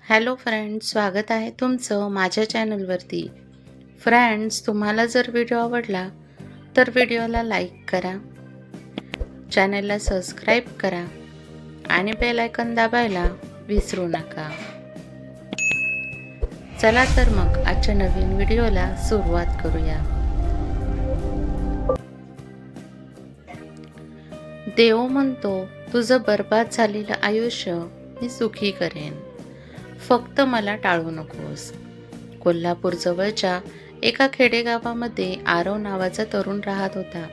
Hello friends, स्वागत आहे तुमचं माझ्या चॅनलवरती. फ्रेंड्स, तुम्हाला जर व्हिडिओ आवडला तर व्हिडिओला लाईक करा, चॅनलला सबस्क्राईब करा आणि बेल आयकॉन दाबायला विसरू नका. चला तर मग आजच्या नवीन व्हिडिओला सुरुवात करूया. देव म्हणतो, तुझं बर्बाद झालेलं आयुष्य मी सुखी करेन, फक्त मला टाळू नकोस. कोल्हापूर जवळच्या एका खेडेगावामध्ये आरव नावाचा तरुण राहत होता.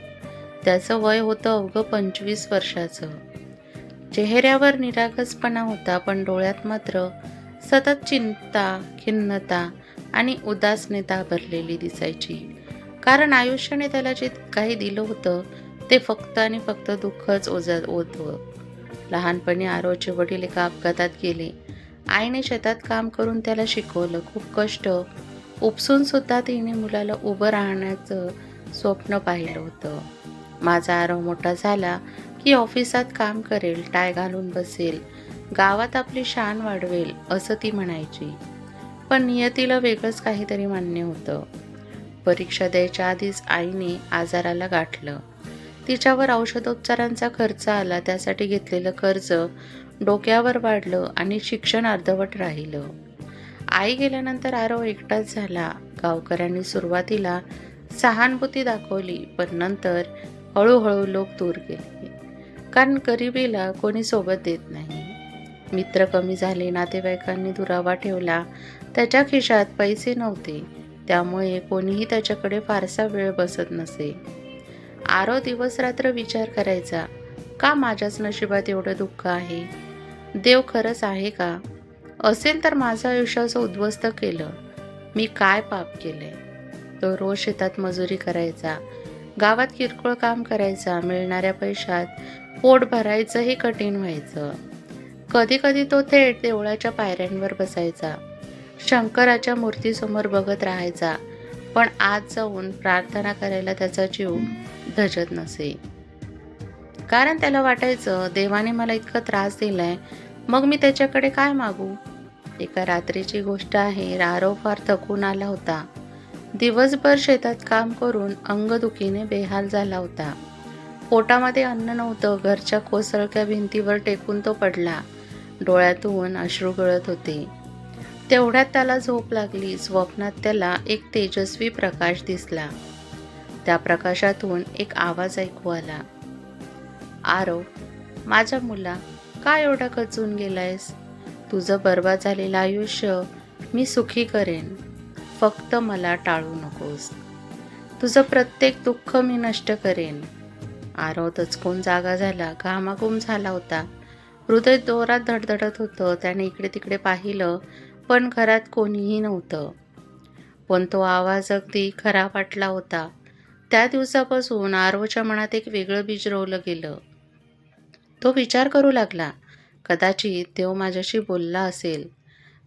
त्याचं वय होतं अवघं 25 वर्षाचं. चेहऱ्यावर निरागसपणा होता, पण डोळ्यात मात्र सतत चिंता, खिन्नता आणि उदासनीता भरलेली दिसायची. कारण आयुष्याने त्याला जे काही दिलं होतं ते फक्त आणि फक्त दुःखच होतं. लहानपणी आरवचे वडील एका अपघातात गेले. आईने शेतात काम करून त्याला शिकवलं. खूप कष्ट उपसून सुद्धा तिने मुलाला उभं राहण्याचं स्वप्न पाहिलं होतं. माझा आरव मोठा झाला की ऑफिसात काम करेल, टाय घालून बसेल, गावात आपली शान वाढवेल असं ती म्हणायची. पण नियतीला वेगळंच काहीतरी मान्य होतं. परीक्षा द्यायच्या आधीच आईने आजाराला गाठलं. तिच्यावर औषधोपचारांचा खर्च आला. त्यासाठी घेतलेलं कर्ज डोक्यावर वाढलं आणि शिक्षण अर्धवट राहिलं. आई गेल्यानंतर आरव एकटाच झाला. गावकऱ्यांनी सुरुवातीला सहानुभूती दाखवली, पण नंतर हळूहळू लोक दूर गेले. कारण गरिबीला कोणी सोबत देत नाही. मित्र कमी झाले, नातेवाईकांनी दुरावा ठेवला. त्याच्या खिशात पैसे नव्हते, त्यामुळे कोणीही त्याच्याकडे फारसा वेळ बसत नसे. आरव दिवस रात्र विचार करायचा, का माझ्याच नशिबात एवढं दुःख आहे? देव खरंच आहे का? असेल तर माझं आयुष्य असं उद्ध्वस्त केलं, मी काय पाप केलंय? तो रोज शेतात मजुरी करायचा, गावात किरकोळ काम करायचा. मिळणाऱ्या पैशात पोट भरायचंही कठीण व्हायचं. कधी कधी तो थेट देवळाच्या पायऱ्यांवर बसायचा, शंकराच्या मूर्तीसमोर बघत राहायचा. पण आत जाऊन प्रार्थना करायला त्याचा जीव धजत नसे. कारण त्याला वाटायचं, देवाने मला इतका त्रास दिलाय, मग मी त्याच्याकडे काय मागू? एका रात्रीची गोष्ट आहे. आरव फार थकून आला होता. दिवसभर शेतात काम करून अंगदुखीने बेहाल झाला होता. पोटामध्ये अन्न नव्हतं. घरच्या कोसळक्या भिंतीवर टेकून तो पडला. डोळ्यातून अश्रू गळत होते. तेवढ्यात त्याला झोप लागली. स्वप्नात त्याला एक तेजस्वी प्रकाश दिसला. त्या प्रकाशातून एक आवाज ऐकू आला, आरव, माझ्या मुला, का एवढा खचून गेलायस? तुझं बर्बाद झालेलं आयुष्य मी सुखी करेन, फक्त मला टाळू नकोस. तुझं प्रत्येक दुःख मी नष्ट करेन. आरव दचकून जागा झाला. घामाघूम झाला होता. हृदय जोरात धडधडत होतं. त्याने इकडे तिकडे पाहिलं, पण घरात कोणीही नव्हतं. पण तो आवाज अगदी खरा वाटला होता. त्या दिवसापासून आरवच्या मनात एक वेगळं बीज रोवलं गेलं. तो विचार करू लागला, कदाचित देव माझ्याशी बोलला असेल,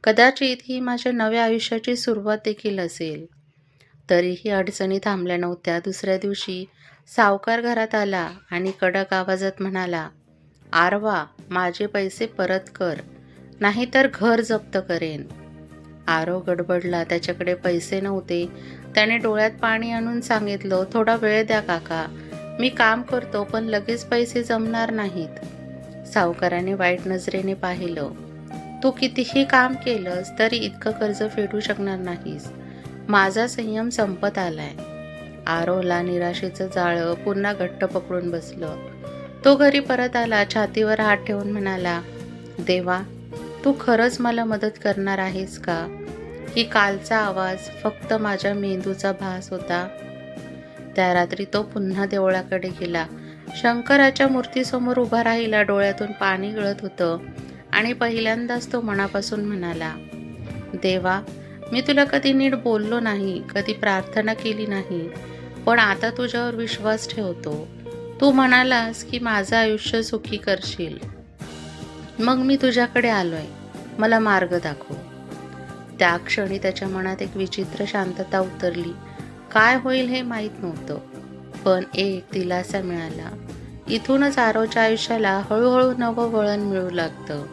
कदाचित ही माझ्या नव्या आयुष्याची सुरुवात देखील असेल. तरीही अडचणी थांबल्या नव्हत्या. दुसऱ्या दिवशी सावकार घरात आला आणि कडक आवाजात म्हणाला, आरवा, माझे पैसे परत कर, नाहीतर घर जप्त करेन. आरव गडबडला. त्याच्याकडे पैसे नव्हते. त्याने डोळ्यात पाणी आणून सांगितलं, थोडा वेळ द्या काका, मी काम करतो, पण लगेच पैसे जमणार नाहीत. सावकाराने वाईट नजरेने पाहिलं, तू कितीही काम केलंस तरी इतकं कर्ज फेडू शकणार नाहीस. माझा संयम संपत आलाय. आरवला निराशेचं जाळं पुन्हा घट्ट पकडून बसलं. तो घरी परत आला. छातीवर हात ठेवून म्हणाला, देवा, तू खरंच मला मदत करणार आहेस का? की कालचा आवाज फक्त माझ्या मेंदूचा भास होता? त्या रात्री तो पुन्हा देवळाकडे गेला. शंकराच्या मूर्तीसमोर उभा राहिला. डोळ्यातून पाणी गळत होतं आणि पहिल्यांदाच तो मनापासून म्हणाला, देवा, मी तुला कधी नीट बोललो नाही, कधी प्रार्थना केली नाही, पण आता तुझ्यावर विश्वास ठेवतो. तू म्हणालास की माझं आयुष्य सुखी करशील, मग मी तुझ्याकडे आलोय, मला मार्ग दाखव. त्या क्षणी त्याच्या मनात एक विचित्र शांतता उतरली. काय होईल हे माहीत नव्हतं, पण एक दिलासा मिळाला. इथूनच आरवच्या आयुष्याला हळूहळू नवं वळण मिळू लागतं.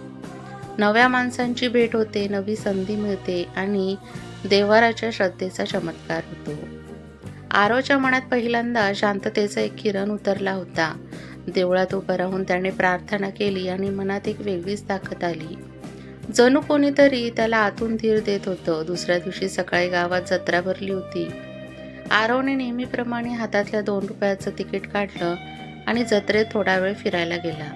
नव्या माणसांची भेट होते, नवी संधी मिळते आणि देवाराच्या श्रद्धेचा चमत्कार होतो. आरवच्या मनात पहिल्यांदा शांततेचा एक किरण उतरला होता. देवळात उभं राहून त्याने प्रार्थना केली आणि मनात एक वेगळीच ताकद आली. जणू कोणीतरी त्याला आतून धीर देत होतं. दुसऱ्या दिवशी सकाळी गावात जत्रा भरली होती. आरवने नेहमीप्रमाणे हातातल्या 2 रुपयाचं तिकीट काढलं आणि जत्रेत थोडा वेळ फिरायला गेला.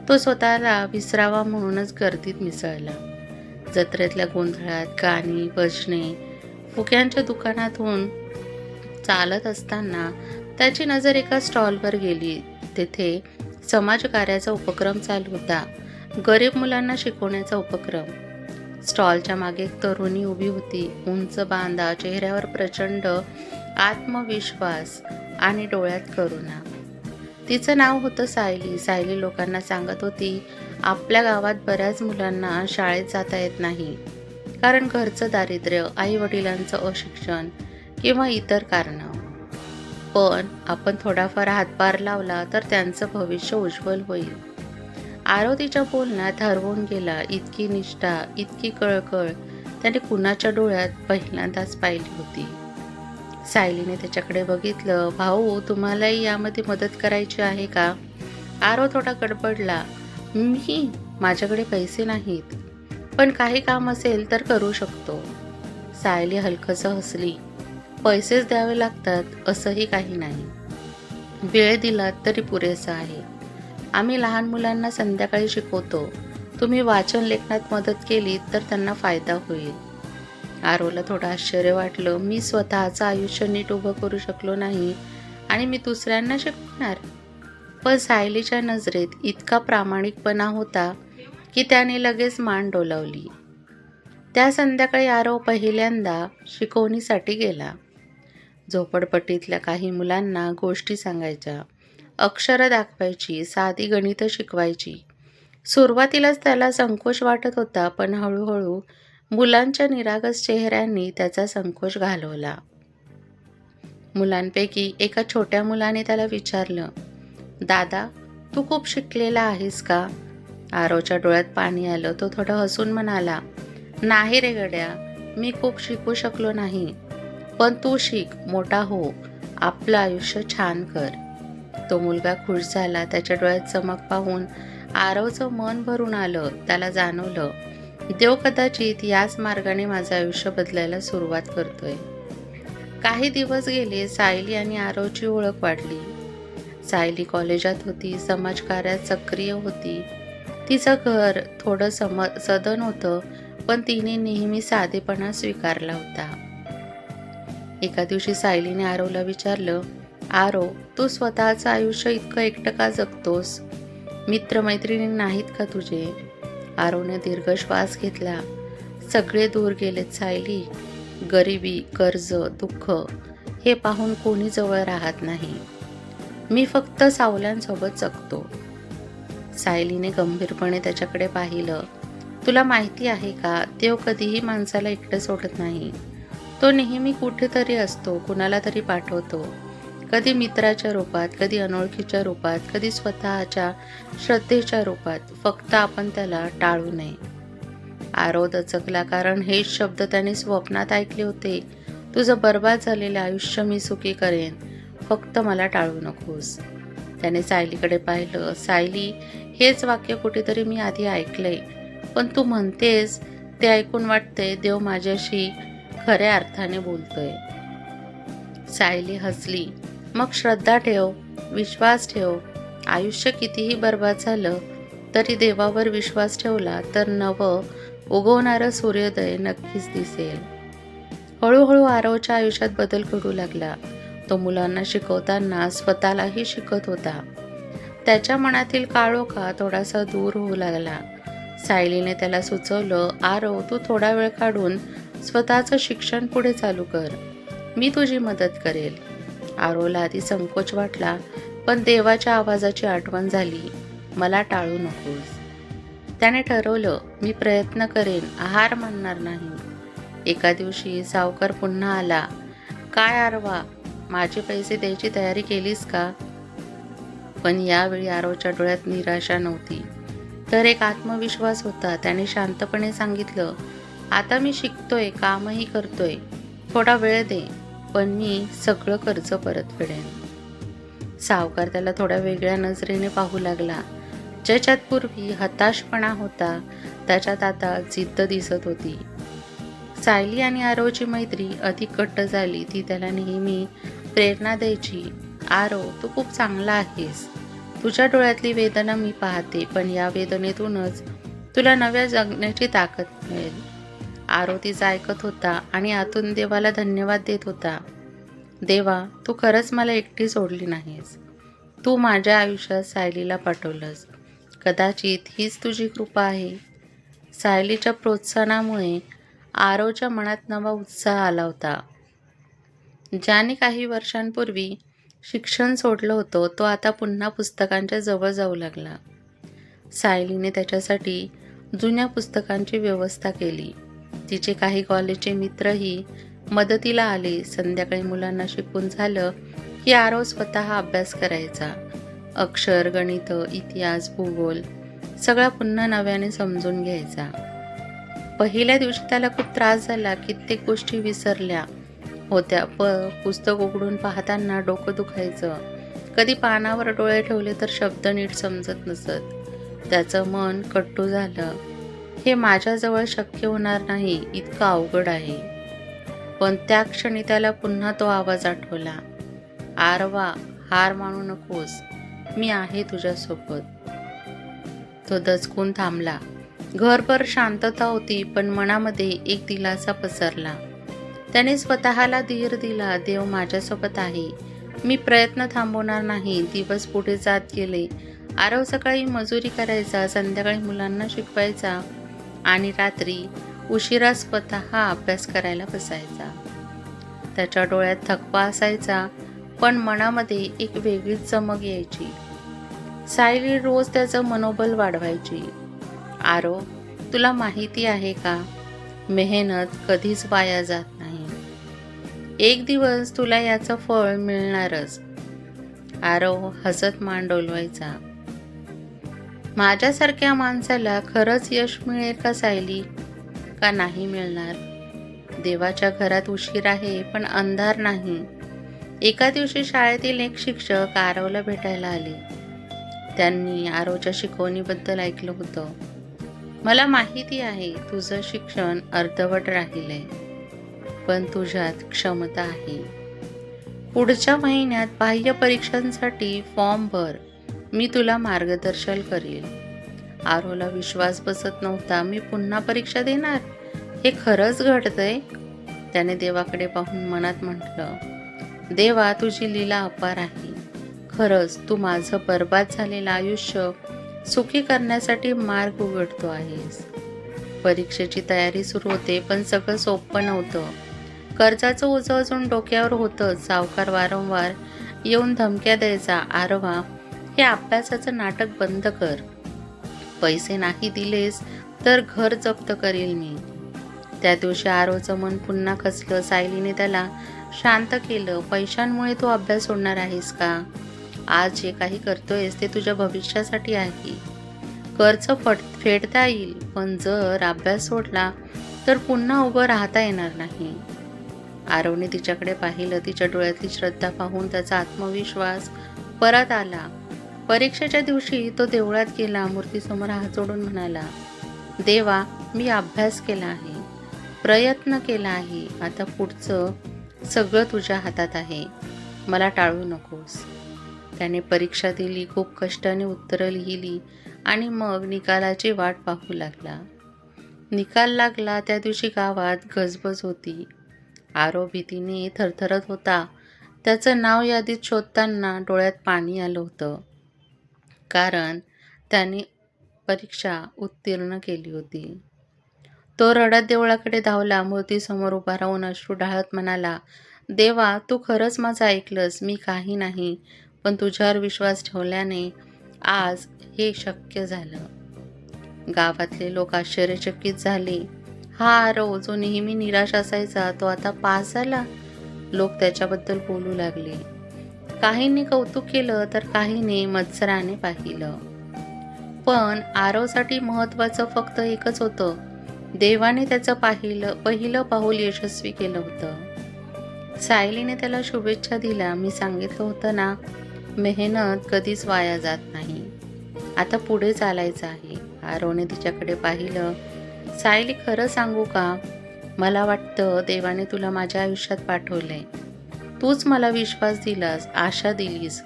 तो स्वतःला विसरावा म्हणूनच गर्दीत मिसळला. जत्रेतल्या गोंधळात गाणी, भजने, फुग्यांच्या दुकानातून चालत असताना त्याची नजर एका स्टॉलवर गेली. तेथे समाजकार्याचा उपक्रम चालू होता. गरीब मुलांना शिकवण्याचा उपक्रम. स्टॉलच्या मागे एक तरुणी उभी होती. उंच बांधा, चेहऱ्यावर प्रचंड आत्मविश्वास आणि डोळ्यात करुणा. तिचं नाव होतं सायली. सायली लोकांना सांगत होती, आपल्या गावात बऱ्याच मुलांना शाळेत जाता येत नाही, कारण घरचं दारिद्र्य, आई-वडिलांचं अशिक्षण किंवा इतर कारणं. पण आपण थोडाफार हातभार लावला तर त्यांचं भविष्य उज्ज्वल होईल. आरव तिच्या बोलण्यात हरवून गेला. इतकी निष्ठा, इतकी कळकळ त्याने कुणाच्या डोळ्यात पहिल्यांदाच पाहिली होती. सायलीने त्याच्याकडे बघितलं. भाऊ, तुम्हालाही यामध्ये मदत करायची आहे का? आरव थोडा गडबडला. माझ्याकडे पैसे नाहीत, पण काही काम असेल तर करू शकतो. सायली हलकसं हसली. पैसेच द्यावे लागतात असंही काही नाही. वेळ दिलात तरी पुरेसा आहे. आम्ही लहान मुलांना संध्याकाळी शिकवतो. तुम्ही वाचन लेखनात मदत केलीत तर त्यांना फायदा होईल. आरवला थोडं आश्चर्य वाटलं. मी स्वतःचं आयुष्य नीट उभं करू शकलो नाही आणि मी दुसऱ्यांना शिकवणार? पण सायलीच्या नजरेत इतका प्रामाणिकपणा होता की त्याने लगेच मान डोलावली. त्या संध्याकाळी आरव पहिल्यांदा शिकवणीसाठी गेला. झोपडपट्टीतल्या काही मुलांना गोष्टी सांगायच्या, अक्षरं दाखवायची, साधी गणितं शिकवायची. सुरुवातीलाच त्याला संकोच वाटत होता, पण हळूहळू मुलांच्या निरागस चेहऱ्यांनी त्याचा संकोच घालवला. मुलांपैकी एका छोट्या मुलाने त्याला विचारलं, दादा, तू खूप शिकलेला आहेस का? आरवच्या डोळ्यात पाणी आलं. तो थोडं हसून म्हणाला, नाही रे गड्या, मी खूप शिकू शकलो नाही, पण तू शिक, मोठा हो, आपलं आयुष्य छान कर. तो मुलगा खुश झाला. त्याच्या डोळ्यात चमक पाहून आरवचं मन भरून आलं. त्याला जाणवलं, देव कदाचित याच मार्गाने माझं आयुष्य बदलायला सुरुवात करतोय. काही दिवस गेले. सायली आणि आरवची ओळख वाढली. सायली कॉलेजात होती, समाजकार्यात सक्रिय होती. तिचं घर थोडं सदन होतं, पण तिने नेहमी साधेपणा स्वीकारला होता. एका दिवशी सायलीने आरवला विचारलं, आरव, तू स्वतःचं आयुष्य इतकं एकटं का जगतोस? मित्रमैत्रिणी नाहीत का तुझे? आरवने दीर्घ श्वास घेतला. सगळे दूर गेलेत सायली. गरिबी, कर्ज, दुःख हे पाहून कोणी जवळ राहत नाही. मी फक्त सावल्यांसोबत जगतो. सायलीने गंभीरपणे त्याच्याकडे पाहिलं. तुला माहिती आहे का, देव कधीही माणसाला एकटं सोडत नाही. तो नेहमी कुठेतरी असतो, कुणाला तरी पाठवतो. कधी मित्राच्या रूपात, कधी अनोळखीच्या रूपात, कधी स्वतःच्या श्रद्धेच्या रूपात. फक्त आपण त्याला टाळू नये. आरव दचकला, कारण हेच शब्द त्याने स्वप्नात ऐकले होते. तुझं बर्बाद झालेलं आयुष्य मी सुखी करेन, फक्त मला टाळू नकोस. त्याने सायलीकडे पाहिलं. सायली, हेच वाक्य कुठेतरी मी आधी ऐकलंय, पण तू म्हणतेस ते ऐकून वाटतंय देव माझ्याशी खऱ्या अर्थाने बोलतोय. सायली हसली. मग श्रद्धा ठेव, विश्वास ठेव. आयुष्य कितीही बर्बाद झालं तरी देवावर विश्वास ठेवला तर नवं उगवणारं सूर्योदय नक्कीच दिसेल. हळूहळू आरवच्या आयुष्यात बदल घडू लागला. तो मुलांना शिकवताना स्वतःलाही शिकत होता. त्याच्या मनातील काळोखा थोडासा दूर होऊ लागला. सायलीने त्याला सुचवलं, आरव, तू थोडा वेळ काढून स्वतःचं शिक्षण पुढे चालू कर. मी तुझी मदत करेल. आरवला आधी संकोच वाटला, पण देवाच्या आवाजाची आठवण झाली. मला टाळू नकोस. त्याने ठरवलं, मी प्रयत्न करेन, हार मानणार नाही. एका दिवशी सावकार पुन्हा आला. काय आरवा, माझे पैसे द्यायची तयारी केलीस का? पण यावेळी आरवच्या डोळ्यात निराशा नव्हती. तर एक आत्मविश्वास होता. त्याने शांतपणे सांगितलं, आता मी शिकतोय, कामही करतोय, थोडा वेळ दे, पण मी सगळं कर्ज परत फेडेन. सावकार त्याला थोड्या वेगळ्या नजरेने पाहू लागला. ज्याच्यात पूर्वी हताशपणा होता त्याच्यात आता जिद्द दिसत होती. सायली आणि आरवची मैत्री अधिक घट्ट झाली. ती त्याला नेहमी प्रेरणा द्यायची. आरव, तू खूप चांगला आहेस. तुझ्या डोळ्यातली वेदना मी पाहते, पण या वेदनेतूनच तुला नव्या जगण्याची ताकद मिळेल. आरव तिचं ऐकत होता आणि आतून देवाला धन्यवाद देत होता. देवा, तू खरंच मला एकटी सोडली नाहीस. तू माझ्या आयुष्यात सायलीला पाठवलंस. कदाचित हीच तुझी कृपा आहे. सायलीच्या प्रोत्साहनामुळे आरवच्या मनात नवा उत्साह आला होता. ज्याने काही वर्षांपूर्वी शिक्षण सोडलं होतं, तो आता पुन्हा पुस्तकांच्या जवळ जाऊ लागला. सायलीने त्याच्यासाठी जुन्या पुस्तकांची व्यवस्था केली. तिचे काही कॉलेजचे मित्रही मदतीला आले. संध्याकाळी मुलांना शिकून झालं की आरव स्वतः अभ्यास करायचा. अक्षर, गणित, इतिहास, भूगोल सगळा पुन्हा नव्याने समजून घ्यायचा. पहिल्या दिवशी त्याला खूप त्रास झाला. कित्येक गोष्टी विसरल्या होत्या. पुस्तक उघडून पाहताना डोकं दुखायचं. कधी पानावर डोळे ठेवले तर शब्द नीट समजत नसत. त्याचं मन कट्टू झालं. हे माझ्याजवळ शक्य होणार नाही, इतकं अवघड आहे. पण त्या क्षणी त्याला पुन्हा तो आवाज आठवला. आरवा, हार मानू नकोस, मी आहे तुझ्यासोबत. तो दचकून थांबला. घरभर शांतता होती, पण मनामध्ये एक दिलासा पसरला. त्याने स्वतःला धीर दिला, देव माझ्यासोबत आहे. मी प्रयत्न थांबवणार नाही. दिवस पुढे जात गेले. आरव सकाळी मजुरी करायचा, संध्याकाळी मुलांना शिकवायचा आणि रात्री उशिरा स्वतः अभ्यास करायला बसायचा. त्याच्या डोळ्यात थकवा असायचा, पण मनामध्ये एक वेगळीच चमक यायची. सायली रोज त्याचं मनोबल वाढवायची. आरव, तुला माहिती आहे का, मेहनत कधीच वाया जात नाही. एक दिवस तुला याचं फळ मिळणारच. आरव हसत मान डोलवायचा. माझ्यासारख्या माणसाला खरंच यश मिळेल का सायली, का नाही मिळणार? देवाच्या घरात उशीर आहे, पण अंधार नाही. एका दिवशी शाळेतील एक शिक्षक आरवला भेटायला आले. त्यांनी आरवच्या शिकवणीबद्दल ऐकलं होतं. मला माहिती आहे तुझं शिक्षण अर्धवट राहिलंय, पण तुझ्यात क्षमता आहे. पुढच्या महिन्यात बाह्य परीक्षांसाठी फॉर्म भर, मी तुला मार्गदर्शन करेल. आरवला विश्वास बसत नव्हता. मी पुन्हा परीक्षा देणार? हे खरंच घडतंय? त्याने देवाकडे पाहून मनात म्हटलं, देवा, तुझी लीला अपार आहे. खरंच तू माझं बर्बाद झालेलं आयुष्य सुखी करण्यासाठी मार्ग उघडतो आहेस. परीक्षेची तयारी सुरू होते, पण सगळं सोपं नव्हतं. कर्जाचं ओझं अजून डोक्यावर होतं. सावकार वारंवार येऊन धमक्या द्यायचा. आरवा, हे अभ्यासाचं नाटक बंद कर. पैसे नाही दिलेस तर घर जप्त करेल मी. त्या दिवशी आरवचं मन पुन्हा खचलं. सायलीने त्याला शांत केलं. पैशांमुळे तू अभ्यास सोडणार आहेस का? आज जे काही करतोयस ते तुझ्या भविष्यासाठी आहे. कर्ज फेडता येईल, पण जर अभ्यास सोडला तर पुन्हा उभं राहता येणार नाही. आरवने तिच्याकडे पाहिलं. तिच्या डोळ्यातली श्रद्धा पाहून त्याचा आत्मविश्वास परत आला. परीक्षेच्या दिवशी तो देवळात गेला. मूर्तीसमोर हात जोडून म्हणाला, देवा, मी अभ्यास केला आहे, प्रयत्न केला आहे. आता पुढचं सगळं तुझ्या हातात आहे. मला टाळू नकोस. त्याने परीक्षा दिली, खूप कष्टाने उत्तरं लिहिली आणि मग निकालाची वाट पाहू लागला. निकाल लागला. त्या दिवशी गावात गजबज होती. आरव भीतीने थरथरत होता. त्याचं नाव यादीत शोधताना डोळ्यात पाणी आलं होतं, कारण त्याने परीक्षा उत्तीर्ण केली होती. तो रडत देवळाकडे धावला. मूर्तीसमोर उभा राहून अश्रू ढाळत म्हणाला, देवा, तू खरंच माझं ऐकलंस. मी काही नाही, पण तुझ्यावर विश्वास ठेवल्याने आज हे शक्य झालं. गावातले लोक आश्चर्यचकित झाले. हा आरव, जो नेहमी निराश असायचा, तो आता पास झाला. लोक त्याच्याबद्दल बोलू लागले. काहींनी कौतुक केलं तर काहींनी मत्सराने पाहिलं. पण आरवसाठी महत्त्वाचं फक्त एकच होतं. देवाने त्याचं पहिलं पाऊल यशस्वी केलं होतं. सायलीने त्याला शुभेच्छा दिल्या. मी सांगितलं होतं ना, मेहनत कधीच वाया जात नाही. आता पुढे चालायचं आहे. आरवने तिच्याकडे पाहिलं. सायली, खरं सांगू का? मला वाटतं देवाने तुला माझ्या आयुष्यात पाठवलंय. तूच मला विश्वास दिलास, आशा दिलीस.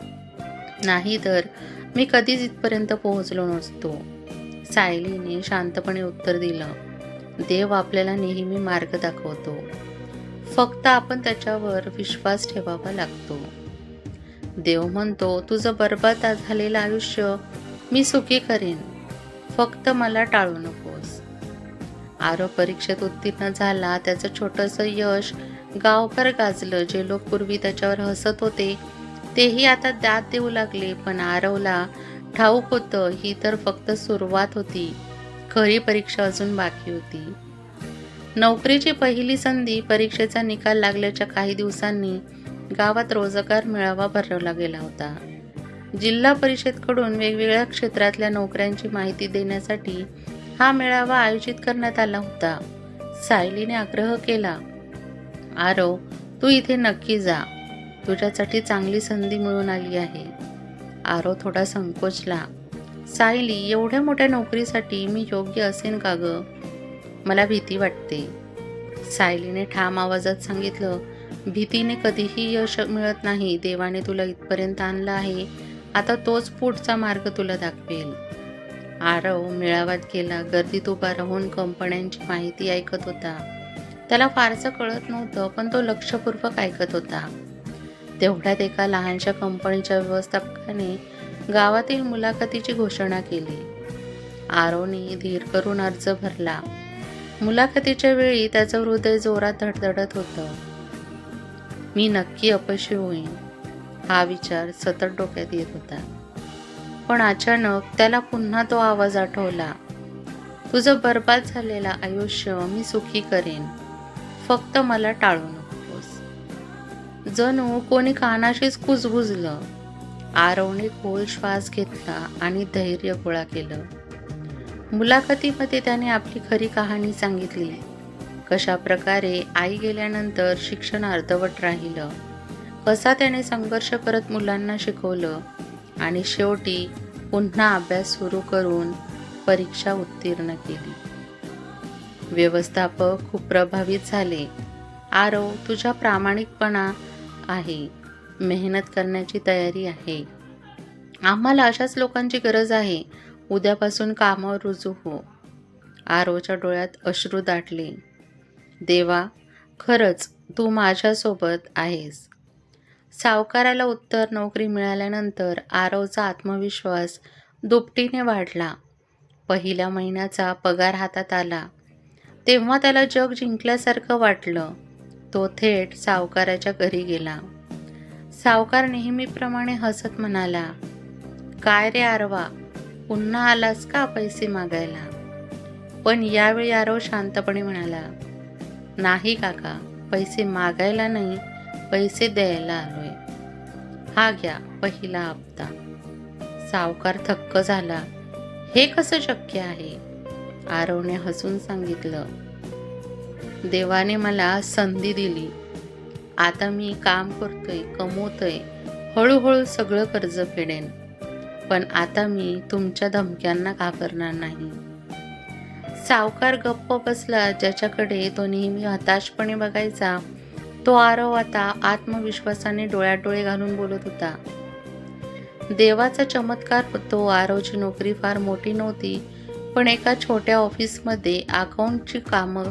नाही तर मी कधीच इथपर्यंत पोहोचलो नसतो. सायलीने शांतपणे उत्तर दिलं. देव आपल्याला नेहमी मार्ग दाखवतो. फक्त आपण त्याच्यावर विश्वास ठेवावा लागतो. देव म्हणतो, तुझं बरबाद झालेलं आयुष्य मी सुखी करेन. फक्त मला टाळू नकोस. आरव परीक्षेत उत्तीर्ण झाला. त्याचं छोटंसं यश गावभर गाजलं. जे लोक पूर्वी त्याच्यावर हसत होते तेही आता दाद देऊ लागले. पण आरवला ठाऊक होतं, ही तर फक्त सुरुवात होती. खरी परीक्षा अजून बाकी होती. नोकरीची पहिली संधी. परीक्षेचा निकाल लागल्याच्या काही दिवसांनी गावात रोजगार मेळावा भरवला गेला होता. जिल्हा परिषदेकडून वेगवेगळ्या क्षेत्रातल्या नोकऱ्यांची माहिती देण्यासाठी हा मेळावा आयोजित करण्यात आला होता. सायलीने आग्रह केला, आरव, तू इथे नक्की जा. तुझ्यासाठी चांगली संधी मिळून आली आहे. आरव थोडा संकोचला. सायली, एवढ्या मोठ्या नोकरीसाठी मी योग्य असेन का ग? मला भीती वाटते. सायलीने ठाम आवाजात सांगितलं, भीतीने कधीही यश मिळत नाही. देवाने तुला इथपर्यंत आणलं आहे. आता तोच पुढचा मार्ग तुला दाखवेल. आरव मेळाव्यात गेला. गर्दीत उभा राहून कंपन्यांची माहिती ऐकत होता. त्याला फारसं कळत नव्हतं, पण तो लक्षपूर्वक ऐकत होता. तेवढ्यात एका लहानशा कंपनीच्या व्यवस्थापकाने गावातील मुलाखतीची घोषणा केली. आरवने धीर करून अर्ज भरला. मुलाखतीच्या वेळी त्याचं हृदय जोरात धडधडत होतं. मी नक्की अपयशी होईन, हा विचार सतत डोक्यात येत होता. पण अचानक त्याला पुन्हा तो आवाज आठवला. तुझं बरबाद झालेलं आयुष्य मी सुखी करेन. फक्त मला टाळू नकोस. जणू कोणी कानाशीच कुजबुजलं. आरवने खोल श्वास घेतला आणि धैर्य गोळा केलं. मुलाखतीमध्ये त्याने आपली खरी कहाणी सांगितली. कशा प्रकारे आई गेल्यानंतर शिक्षण अर्धवट राहिलं, कसा त्याने संघर्ष करत मुलांना शिकवलं आणि शेवटी पुन्हा अभ्यास सुरू करून परीक्षा उत्तीर्ण केली. व्यवस्थापक खूप प्रभावित झाले. आरव, तुझा प्रामाणिकपणा आहे, मेहनत करण्याची तयारी आहे. आम्हाला अशाच लोकांची गरज आहे. उद्यापासून कामावर रुजू हो. आरवच्या डोळ्यात अश्रू दाटले. देवा, खरंच तू माझ्यासोबत आहेस. सावकाराला उत्तर नोकरी मिळाल्यानंतर आरवचा आत्मविश्वास दुपटीने वाढला. पहिल्या महिन्याचा पगार हातात आला तेव्हा त्याला जग जिंकल्यासारखं वाटलं. तो थेट सावकाराच्या घरी गेला. सावकार नेहमीप्रमाणे हसत म्हणाला, काय रे आरवा, पुन्हा आलास का पैसे मागायला? पण यावेळी आरव शांतपणे म्हणाला, नाही काका, पैसे मागायला नाही, पैसे द्यायला आलोय. हा घ्या पहिला हप्ता. सावकार थक्क झाला. हे कसं शक्य आहे? आरवने हसून सांगितलं, देवाने मला संधी दिली. आता मी काम करतोय, कमवतोय, हळूहळू सगळं कर्ज फेडेन. पण आता मी तुमच्या धमक्यांना घाबरणार नाही. सावकार गप्प बसला. ज्याच्याकडे तो नेहमी हताशपणे बघायचा तो आरव आता आत्मविश्वासाने डोळ्यात डोळे घालून बोलत होता. देवाचा चमत्कार होतो. आरवची नोकरी फार मोठी नव्हती, पण एका छोट्या ऑफिसमध्ये अकाउंटची कामं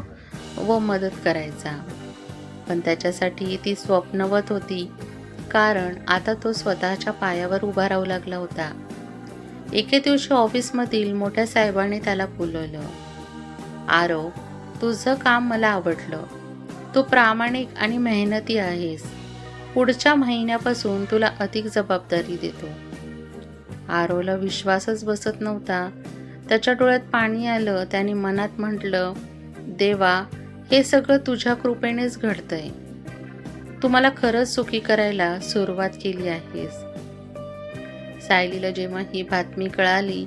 व मदत करायचा. पण त्याच्यासाठी ती स्वप्नवत होती, कारण आता तो स्वतःच्या पायावर उभा राहू लागला होता. एके दिवशी ऑफिसमधील मोठ्या साहेबाने त्याला बोलवलं. आरव, तुझं काम मला आवडलं. तू प्रामाणिक आणि मेहनती आहेस. पुढच्या महिन्यापासून तुला अधिक जबाबदारी देतो. आरवला विश्वासच बसत नव्हता. त्याच्या डोळ्यात पाणी आलं. त्याने मनात म्हटलं, देवा, हे सगळं तुझ्या कृपेनेच घडतंय. तू मला खरंच सुखी करायला सुरुवात केली आहेस. सायलीला जेव्हा ही बातमी कळाली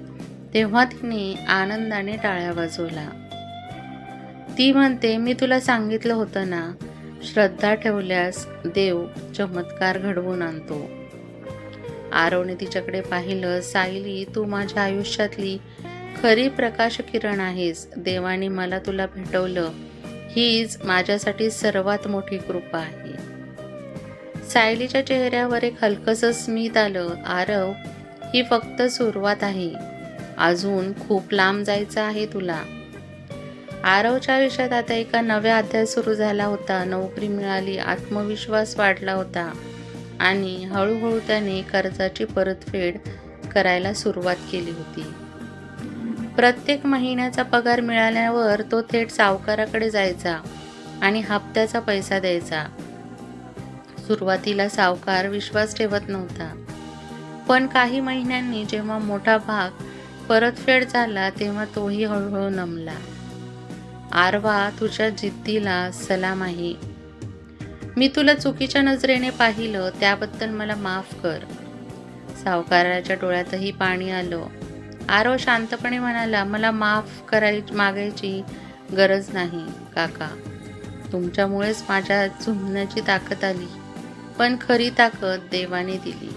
तेव्हा तिने आनंदाने टाळ्या वाजवल्या. ती म्हणते, मी तुला सांगितलं होतं ना, श्रद्धा ठेवल्यास देव चमत्कार घडवून आणतो. आरवने तिच्याकडे पाहिलं. सायली, तू माझ्या आयुष्यातली खरी प्रकाश किरण आहेस. देवाने मला तुला भेटवलं, हीच माझ्यासाठी सर्वात मोठी कृपा आहे. सायलीच्या चेहऱ्यावर एक हलकंसं स्मित आलं. आरव, ही फक्त सुरुवात आहे. अजून खूप लांब जायचं आहे तुला. आरवच्या आयुष्यात आता एका नव्या अध्याय सुरू झाला होता. नोकरी मिळाली, आत्मविश्वास वाढला होता आणि हळूहळू त्याने कर्जाची परतफेड करायला सुरुवात केली होती. प्रत्येक महिन्याचा पगार मिळाल्यावर तो थेट सावकाराकडे जायचा आणि हप्त्याचा पैसा द्यायचा. सुरुवातीला सावकार विश्वास ठेवत नव्हता, पण काही महिन्यांनी जेव्हा मोठा भाग परतफेड झाला तेव्हा तोही हळूहळू नमला. आरवा, तुझ्या जिद्दीला सलाम आहे. मी तुला चुकीच्या नजरेने पाहिलं, त्याबद्दल मला माफ कर. सावकाराच्या डोळ्यातही पाणी आलं. आरव शांतपणे म्हणाला, मला माफ मागायची गरज नाही काका. तुमच्यामुळेच माझ्या झुंजण्याची ताकद आली, पण खरी ताकद देवाने दिली.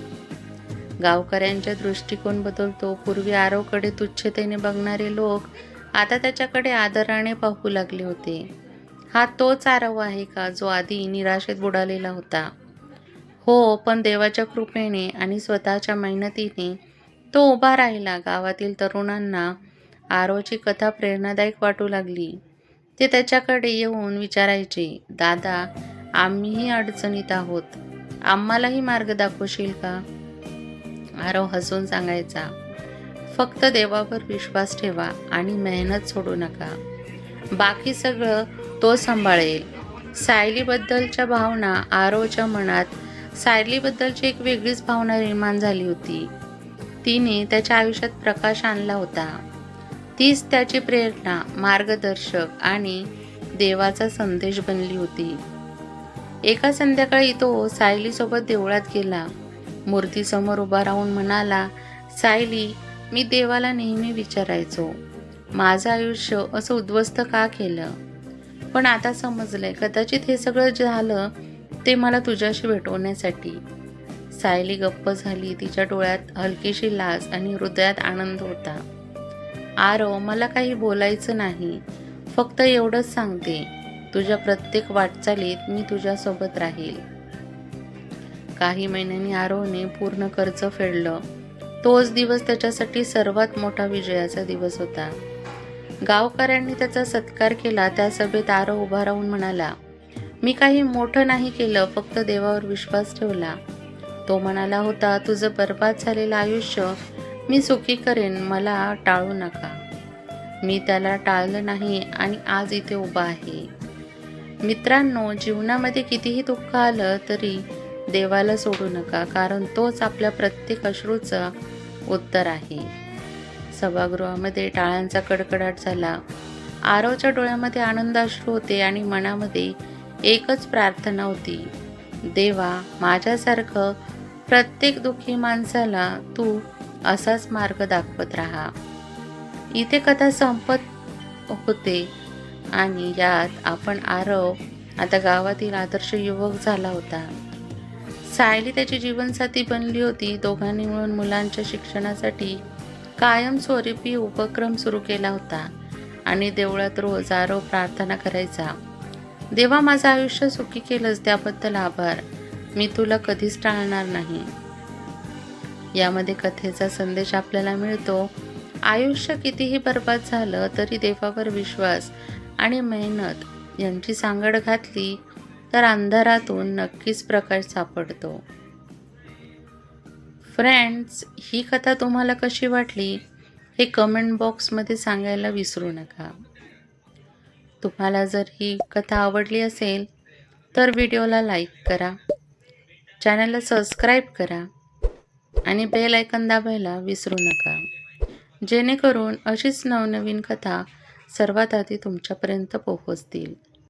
गावकऱ्यांचा दृष्टिकोन बदलतो. पूर्वी आरवकडे तुच्छतेने बघणारे लोक आता त्याच्याकडे आदराने पाहू लागले होते. हा तोच आरव आहे का जो आधी निराशेत बुडालेला होता? हो, पण देवाच्या कृपेने आणि स्वतःच्या मेहनतीने तो उभा राहिला. गावातील तरुणांना आरवची कथा प्रेरणादायक वाटू लागली. ते त्याच्याकडे येऊन विचारायचे, दादा, आम्हीही अडचणीत आहोत, आम्हालाही मार्ग दाखवशील का? आरव हसून सांगायचा, फक्त देवावर विश्वास ठेवा आणि मेहनत सोडू नका. बाकी सगळं तो सांभाळेल. सायलीबद्दलच्या भावना आरवच्या मनात सायलीबद्दलची एक वेगळीच भावना निर्माण झाली होती. तिने त्याच्या आयुष्यात प्रकाश आणला होता. तीच त्याची प्रेरणा, मार्गदर्शक आणि देवाचा संदेश बनली होती. एका संध्याकाळी तो सायलीसोबत देवळात गेला. मूर्तीसमोर उभा राहून म्हणाला, सायली, मी देवाला नेहमी विचारायचो, माझं आयुष्य असं उद्ध्वस्त का केलं? पण आता समजलंय, कदाचित हे सगळं झालं ते मला तुझ्याशी भेटवण्यासाठी. सायली गप्प झाली. तिच्या डोळ्यात हलकीशी लाज आणि हृदयात आनंद होता. आरव, मला काही बोलायचं नाही, फक्त एवढंच सांगते, तुझ्या प्रत्येक वाटचालीत मी तुझ्यासोबत राहील. काही महिन्यांनी आरवने पूर्ण कर्ज फेडलं. तोच दिवस त्याच्यासाठी सर्वात मोठा विजयाचा दिवस होता. गावकऱ्यांनी त्याचा सत्कार केला. त्या सभेत आरव उभा राहून म्हणाला, मी काही मोठं नाही केलं, फक्त देवावर विश्वास ठेवला. तो म्हणाला होता, तुझं बर्बाद झालेलं आयुष्य मी सुखी करेन, मला टाळू नका. मी त्याला टाळलं नाही आणि आज इथे उभा आहे. मित्रांनो, जीवनामध्ये कितीही दुःख आलं तरी देवाला सोडू नका, कारण तोच आपल्या प्रत्येक अश्रूचं उत्तर आहे. सभागृहामध्ये टाळ्यांचा कडकडाट झाला. आरवच्या डोळ्यामध्ये आनंदाश्रू होते आणि मनामध्ये एकच प्रार्थना होती, देवा, माझ्यासारखं प्रत्येक दुःखी माणसाला तू असाच मार्ग दाखवत राहा. इथे कथा संपत होते आणि यात आपण आरव आता गावातील आदर्श युवक झाला होता. सायली त्याची जीवनसाथी बनली होती. दोघांनी मिळून मुलांच्या शिक्षणासाठी कायमस्वरूपी उपक्रम सुरू केला होता आणि देवळात रोज आरव प्रार्थना करायचा, देवा, माझं आयुष्य सुखी केलंस त्याबद्दल आभार, मी तुला कधीच टाळणार नाही. यामध्ये कथेचा संदेश आपल्याला मिळतो, आयुष्य कितीही बर्बाद झालं तरी देवावर विश्वास आणि मेहनत यांची सांगड घातली तर अंधारातून नक्कीच प्रकाश सापडतो. फ्रेंड्स, ही कथा तुम्हाला कशी वाटली हे कमेंट बॉक्समध्ये सांगायला विसरू नका. तुम्हाला जर ही कथा आवडली असेल तर व्हिडिओला लाईक करा, चॅनलला सबस्क्राईब करा आणि बेल आयकॉन दाबायला विसरू नका, जेणेकरून अशीच नवनवीन कथा सर्वात आधी तुमच्यापर्यंत पोहोचतील.